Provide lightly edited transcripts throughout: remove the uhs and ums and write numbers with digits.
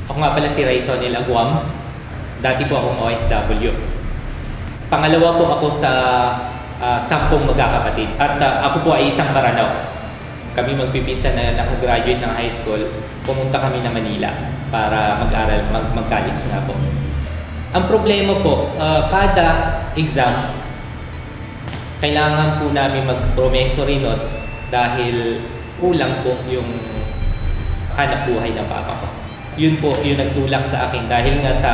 Ako nga pala si Raisonel Aguam. Dati po akong OFW. Pangalawa po ako sa 10 magkakapatid. At ako po ay isang Maranao. Kami magpipinsan na nakagraduate ng high school. Pumunta kami na Manila para mag-aral, mag-college nga po. Ang problema po, kada exam, kailangan po namin mag-promissory note dahil kulang po yung hanap buhay ng papa ko. Yun po yung nagtulak sa akin dahil nga sa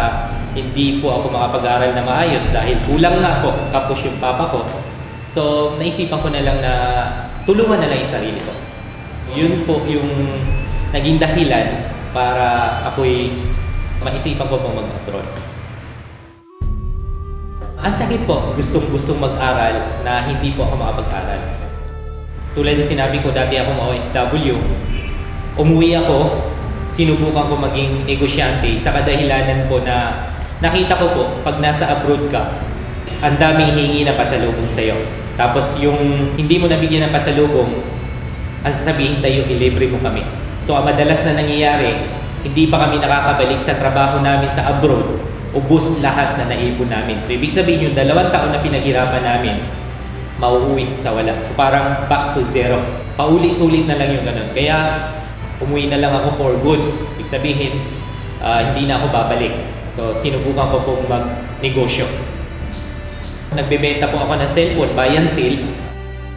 hindi po ako makapag-aral na maayos dahil kulang nga po kapos yung papa ko. So naisipan ko na lang na tulungan na lang yung sarili ko. Yun po yung naging dahilan para ako'y maisipan ko pong mag-abroad. Ang sakit po, gustong mag-aral na hindi po ako makapag-aral. Tulad ng sinabi ko, dati akong OFW. Umuwi ako, sinubukan ko maging negosyante sa kadahilanan po na nakita ko po, pag nasa abroad ka, ang daming hingi na pasalubong sa'yo. Tapos yung hindi mo nabigyan ng pasalubong, ang sasabihin sa'yo, ilibre mo kami. So ang madalas na nangyayari, hindi pa kami nakakabalik sa trabaho namin sa abroad, ubos lahat na naipon namin. So ibig sabihin yung 2 taon na pinaghirapan namin, mauuwi sa wala. So parang back to zero. Paulit-ulit na lang yung ganun. Kaya umuwi na lang ako for good. Ibig sabihin, hindi na ako babalik. So sinubukan ko pong mag-negosyo. Nagbebenta po ako ng cellphone, buy and sell.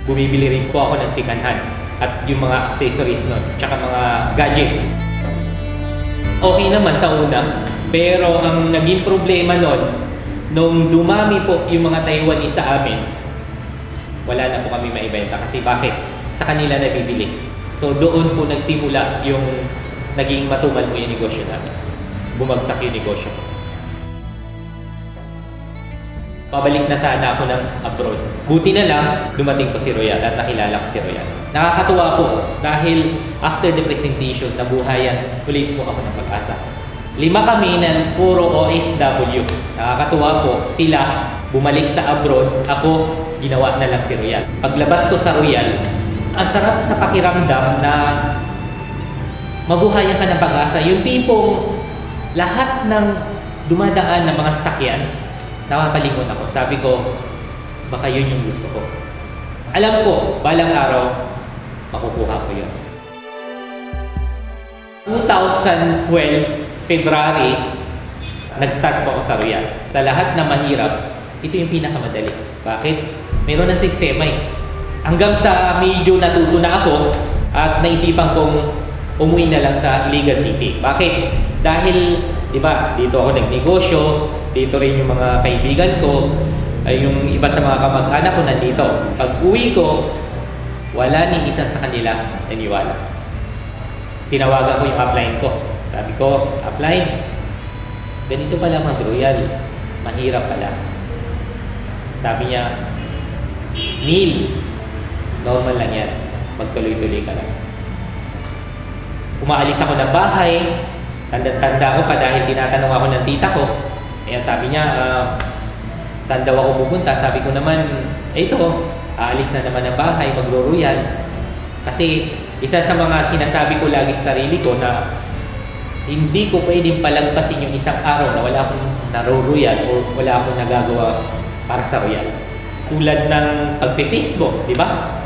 Bumibili rin po ako ng second hand at yung mga accessories nun, tsaka mga gadget. Okay naman sa una, pero ang naging problema nun, nung dumami po yung mga Taiwanese sa amin, wala na po kami maibenta. Kasi bakit? Sa kanila nabibili. So doon po nagsimula yung naging matumal po yung negosyo namin. Bumagsak yung negosyo ko. Pabalik na sana ako ng abroad. Buti na lang, dumating po si Royal at nakilala ko si Royal. Nakakatuwa po dahil after the presentation, nabuhayan ulit po ako ng Pag-asa. 5 kami na puro OFW. Nakakatuwa po, sila bumalik sa abroad, ako ginawa na lang si Royal. Paglabas ko sa Royal, ang sarap sa pakiramdam na mabuhayan ka ng Pag-asa. Yung tipong lahat ng dumadaan ng mga sasakyan, nakakalingon ako. Sabi ko, baka yun yung gusto ko. Alam ko, balang araw, makukuha ko yun. 2012, February, nag-start po ako sa Royal. Sa lahat na mahirap, ito yung pinakamadali. Bakit? Meron ng sistema eh. Hanggang sa medyo natuto na ako at naisipan kong umuwi na lang sa Iligan City. Bakit? Dahil, di ba, dito ako nagnegosyo, dito rin yung mga kaibigan ko, ay yung iba sa mga kamag-anak ko nandito. Pag uwi ko, wala ni isa sa kanila naniwala. Tinawagan ko yung upline ko. Sabi ko, upline, ganito pala mag-Royal, mahirap pala. Sabi niya, Neil, normal lang yan, magtuloy-tuloy ka lang. Umaalis ako ng bahay, tanda ko pa dahil tinatanong ako ng tita ko. Kaya sabi niya, saan daw ako pupunta? Sabi ko naman, ito, aalis na naman ng bahay, magro-Royal. Kasi isa sa mga sinasabi ko lagi sa sarili ko na hindi ko pwedeng palagpasin yung isang araw na wala akong naro-Royal o wala akong nagagawa para sa Royal. Tulad ng pagpe-Facebook, di ba?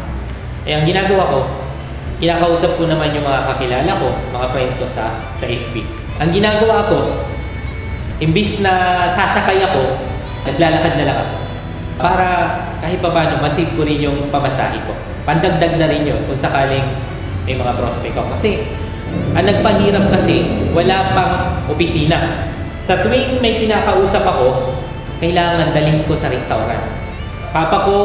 Eh, ang ginagawa ko, kinakausap ko naman yung mga kakilala ko, mga friends ko sa FB. Ang ginagawa ko, imbis na sasakay ako, naglalakad na lang ako. Para kahit pa paano, masave ko rin yung pamasahe ko. Pandagdag na rin yun kung sakaling may mga prospect ako. Kasi, ang nagpahirap kasi, wala pang opisina. Sa tuwing may kinakausap ako, kailangan dalhin ko sa restaurant. Papa ko,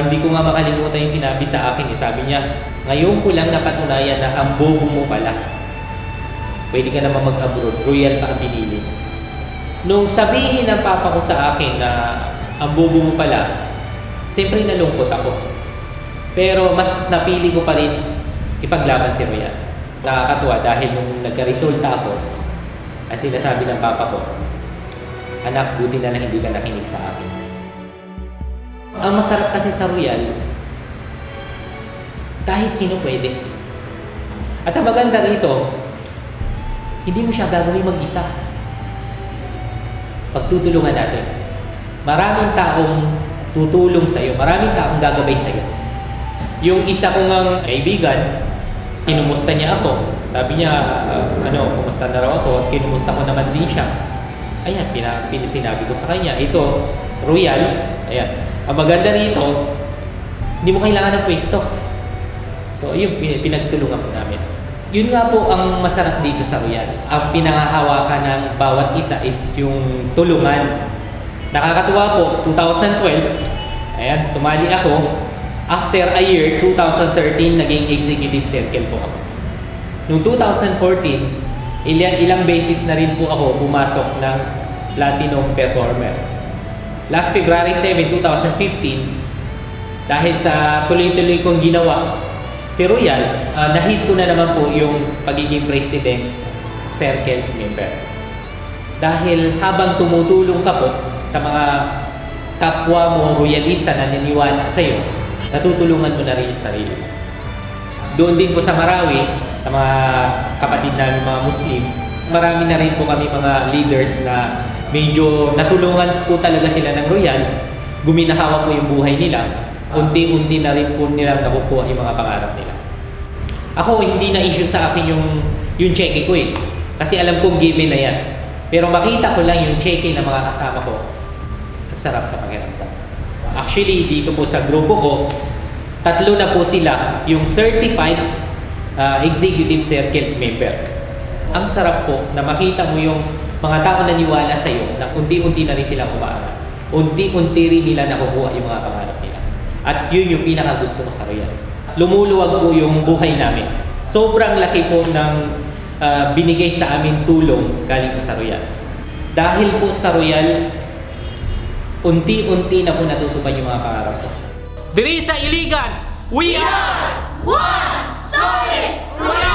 hindi ko nga makalimutan yung sinabi sa akin. Sabi niya, ngayon ko lang napatunayan na ang bobo mo pala. Pwede ka naman mag-abroad, Royal pa ang pinili. Nung sabihin ng papa ko sa akin na ang bobo mo pala, siyempre nalungkot ako. Pero mas napili ko pa rin ipaglaban si Royal. Nakakatuwa dahil nung nagka-resulta ako, ang sinasabi ng papa ko, anak, buti na lang hindi ka nakinig sa akin. Ang masarap kasi sa Royal, kahit sino pwede. At ang maganda rito, hindi mo siya gagawin mag-isa. Pagtutulungan natin. Maraming taong tutulong sa'yo, maraming taong gagabay sa'yo. Yung isa kong kaibigan, kinumusta niya ako. Sabi niya, kumusta na raw ako? Kinumusta ko naman din siya. Ayan, sinabi ko sa kanya, ito, Royal, ayan. Ang maganda rito, hindi mo kailangan ng pwesto. So, yun, pinagtulungan po namin. Yun nga po ang masarap dito sa Royal. Ang pinangahawakan ng bawat isa is yung tulungan. Nakakatuwa po, 2012, ayan, sumali ako. After a year, 2013, naging executive circle po ako. Noong 2014, ilang beses na rin po ako pumasok ng Platinum Performer. Last February 7, 2015, dahil sa tuloy-tuloy kong ginawa si Royal, na-hit ko na naman po yung pagiging president circle member. Dahil habang tumutulong ka po sa mga kapwa mo royalista na naniniwala sa'yo, natutulungan mo na rin yung sarili. Doon din po sa Marawi, sa mga kapatid namin mga Muslim, marami na rin po kami mga leaders na medyo natulungan po talaga sila ng Royal, guminahawa po yung buhay nila, unti-unti na rin po nilang nakukuha yung mga pangarap nila. Ako, hindi na issue sa akin yung cheque ko eh, kasi alam kong given na yan. Pero makita ko lang yung cheque ng mga kasama ko, ang sarap sa pakiramdam. Actually, dito po sa grupo ko, 3 na po sila yung certified executive circle member. Ang sarap po na makita mo yung mga tao na niwala sa'yo na unti-unti na rin silang umaangat. Unti-unti rin nila nakukuha yung mga pangarap nila. At yun yung pinakagusto ko sa Royal. Lumuluwag po yung buhay namin. Sobrang laki po ng binigay sa amin tulong galing po sa Royal. Dahil po sa Royal, unti-unti na po natutupad yung mga pangarap ko. Diri sa Iligan, we are one solid Royal!